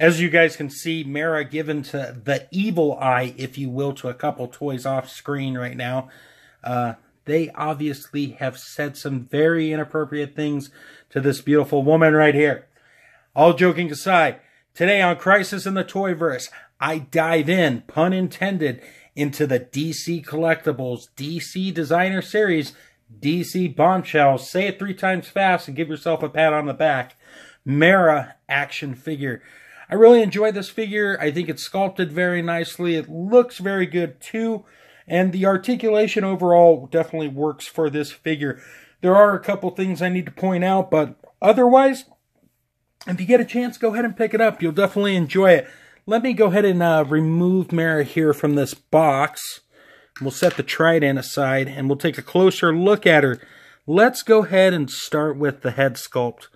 As you guys can see, Mera given to the evil eye, if you will, to a couple toys off screen right now. They obviously have said some very inappropriate things to this beautiful woman right here. All joking aside, today on Crisis in the Toyverse, I dive in, pun intended, into the DC Collectibles, DC Designer Series, DC Bombshells. Say it 3 times fast and give yourself a pat on the back. Mera action figure. I really enjoy this figure. I think it's sculpted very nicely. It looks very good too. And the articulation overall definitely works for this figure. There are a couple things I need to point out, but otherwise, if you get a chance, go ahead and pick it up. You'll definitely enjoy it. Let me go ahead and remove Mera here from this box. We'll set the Trident aside, and we'll take a closer look at her. Let's go ahead and start with the head sculpt.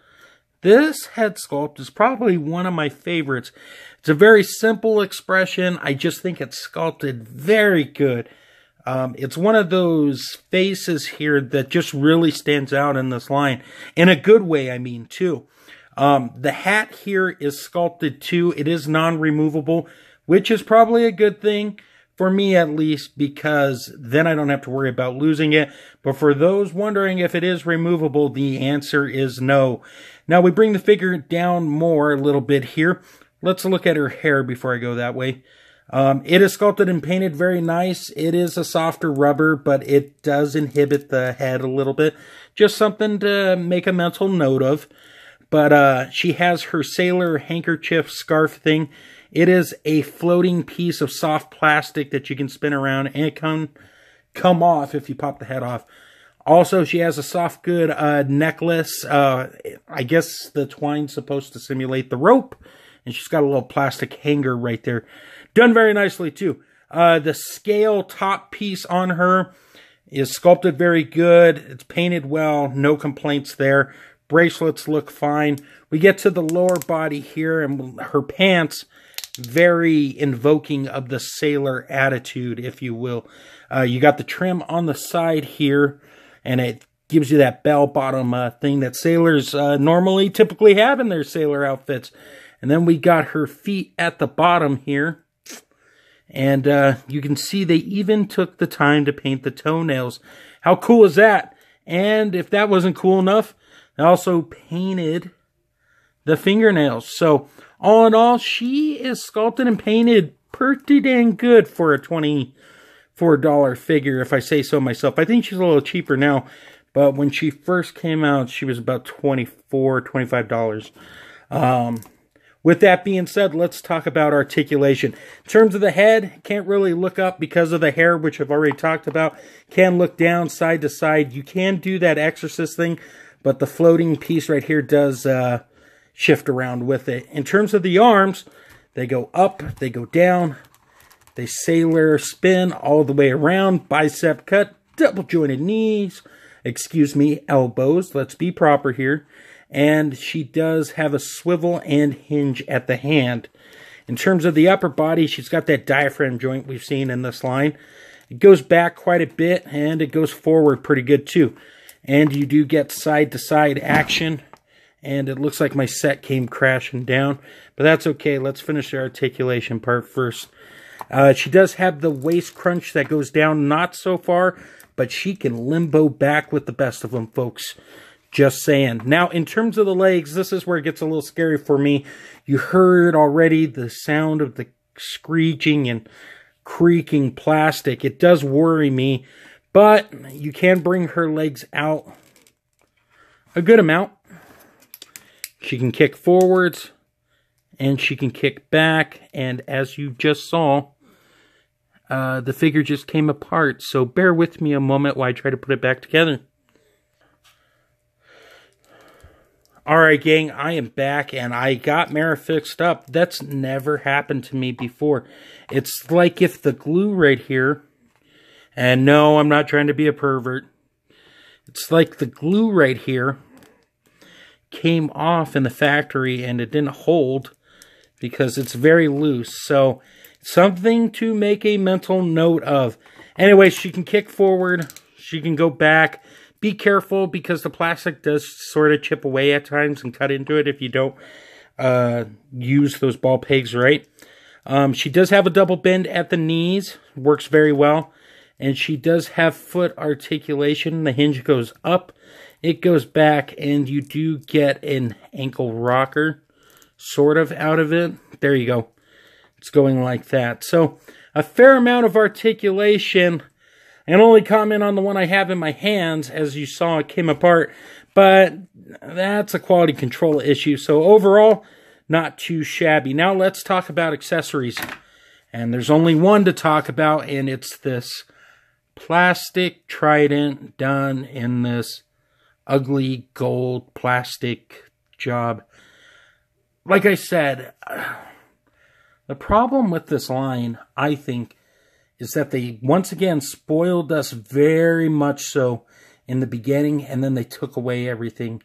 This head sculpt is probably one of my favorites. It's a very simple expression. I just think it's sculpted very good. It's one of those faces here that just really stands out in this line. In a good way, I mean, too. The hat here is sculpted too. It is non-removable, which is probably a good thing. For me, at least, because then I don't have to worry about losing it. But for those wondering if it is removable, the answer is no. Now, we bring the figure down more a little bit here. Let's look at her hair before I go that way. It is sculpted and painted very nice. It is a softer rubber, but it does inhibit the head a little bit. Just something to make a mental note of. But she has her sailor handkerchief scarf thing. It is a floating piece of soft plastic that you can spin around, and it can come off if you pop the head off. Also, she has a soft good necklace. I guess the twine's supposed to simulate the rope. And she's got a little plastic hanger right there. Done very nicely, too. The scale top piece on her is sculpted very good. It's painted well. No complaints there. Bracelets look fine. We get to the lower body here, and her pants, very invoking of the sailor attitude, if you will. You got the trim on the side here, and it gives you that bell-bottom thing that sailors normally typically have in their sailor outfits. And then we got her feet at the bottom here. And you can see they even took the time to paint the toenails. How cool is that? And if that wasn't cool enough, they also painted the fingernails. So all in all, she is sculpted and painted pretty dang good for a $24 figure, if I say so myself. I think she's a little cheaper now. But when she first came out, she was about $24, $25. With that being said, let's talk about articulation. In terms of the head, can't really look up because of the hair, which I've already talked about. Can look down side to side. You can do that exorcist thing, but the floating piece right here does shift around with it. In terms of the arms, they go up, they go down, they sailor spin all the way around, bicep cut, double jointed knees, excuse me, elbows. Let's be proper here. And she does have a swivel and hinge at the hand. In terms of the upper body, she's got that diaphragm joint we've seen in this line. It goes back quite a bit, and it goes forward pretty good too. And you do get side-to-side action. And it looks like my set came crashing down. But that's okay. Let's finish the articulation part first. She does have the waist crunch that goes down not so far, but she can limbo back with the best of them, folks. Just saying. Now, in terms of the legs, this is where it gets a little scary for me. You heard already the sound of the screeching and creaking plastic. It does worry me, but you can bring her legs out a good amount. She can kick forwards, and she can kick back, and as you just saw, the figure just came apart, so bear with me a moment while I try to put it back together. Alright gang, I am back and I got Mera fixed up. That's never happened to me before. It's like if the glue right here, and no, I'm not trying to be a pervert. It's like the glue right here came off in the factory and it didn't hold because it's very loose. So, something to make a mental note of. Anyway, she can kick forward, she can go back. Be careful because the plastic does sort of chip away at times and cut into it if you don't use those ball pegs right. She does have a double bend at the knees. Works very well. And she does have foot articulation. The hinge goes up. It goes back. And you do get an ankle rocker sort of out of it. There you go. It's going like that. So a fair amount of articulation. I can only comment on the one I have in my hands. As you saw, it came apart. But that's a quality control issue. So overall, not too shabby. Now let's talk about accessories. And there's only one to talk about, and it's this plastic trident done in this ugly gold plastic job. Like I said, the problem with this line, I think, is that they once again spoiled us very much so in the beginning, and then they took away everything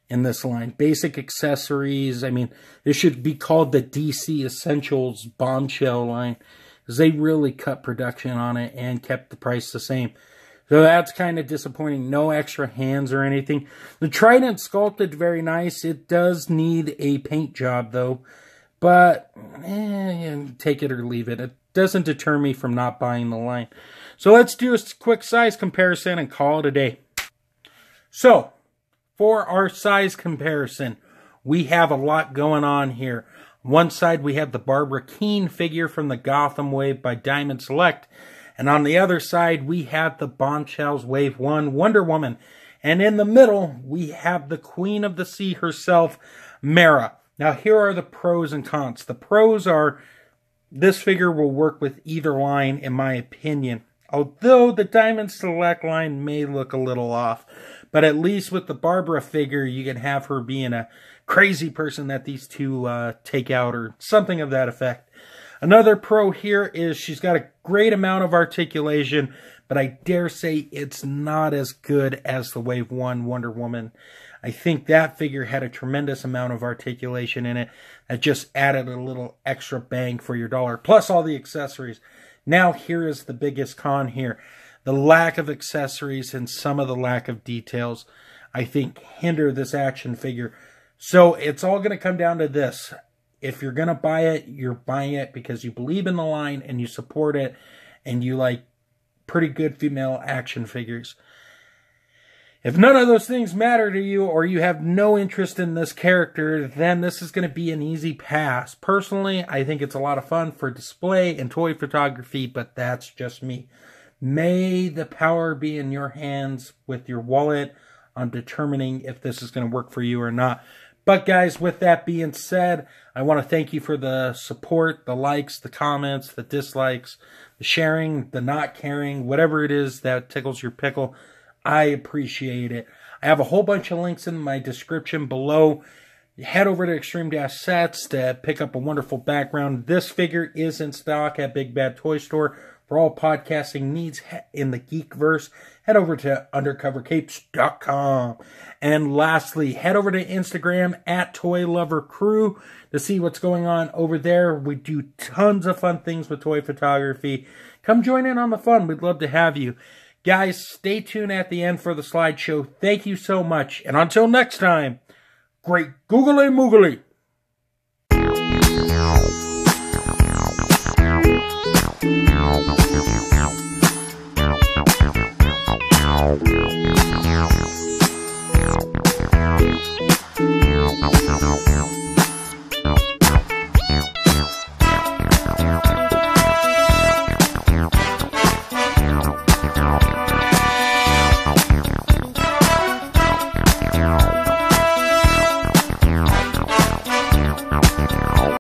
in this line. Basic accessories. I mean, this should be called the DC Essentials Bombshell line, because they really cut production on it and kept the price the same. So that's kind of disappointing. No extra hands or anything. The Trident sculpted very nice. It does need a paint job though, but take it or leave it. It doesn't deter me from not buying the line. So let's do a quick size comparison and call it a day. So for our size comparison, we have a lot going on here. On one side, we have the Barbara Keene figure from the Gotham Wave by Diamond Select. And on the other side, we have the Bombshells Wave 1 Wonder Woman. And in the middle, we have the Queen of the Sea herself, Mera. Now, here are the pros and cons. The pros are this figure will work with either line, in my opinion. Although the Diamond Select line may look a little off. But at least with the Barbara figure, you can have her being a crazy person that these two take out or something of that effect. Another pro here is she's got a great amount of articulation, but I dare say it's not as good as the Wave 1 Wonder Woman. I think that figure had a tremendous amount of articulation in it that just added a little extra bang for your dollar, plus all the accessories. Now here is the biggest con here. The lack of accessories and some of the lack of details, I think, hinder this action figure. So it's all going to come down to this. If you're going to buy it, you're buying it because you believe in the line and you support it and you like pretty good female action figures. If none of those things matter to you or you have no interest in this character, then this is going to be an easy pass. Personally, I think it's a lot of fun for display and toy photography, but that's just me. May the power be in your hands with your wallet on determining if this is going to work for you or not. But guys, with that being said, I want to thank you for the support, the likes, the comments, the dislikes, the sharing, the not caring, whatever it is that tickles your pickle. I appreciate it. I have a whole bunch of links in my description below. Head over to Extreme Dash Sets to pick up a wonderful background. This figure is in stock at Big Bad Toy Store. For all podcasting needs in the Geekverse, head over to undercovercapes.com. And lastly, head over to Instagram at Toy Lover Crew to see what's going on over there. We do tons of fun things with toy photography. Come join in on the fun. We'd love to have you. Guys, stay tuned at the end for the slideshow. Thank you so much. And until next time, great googly moogly.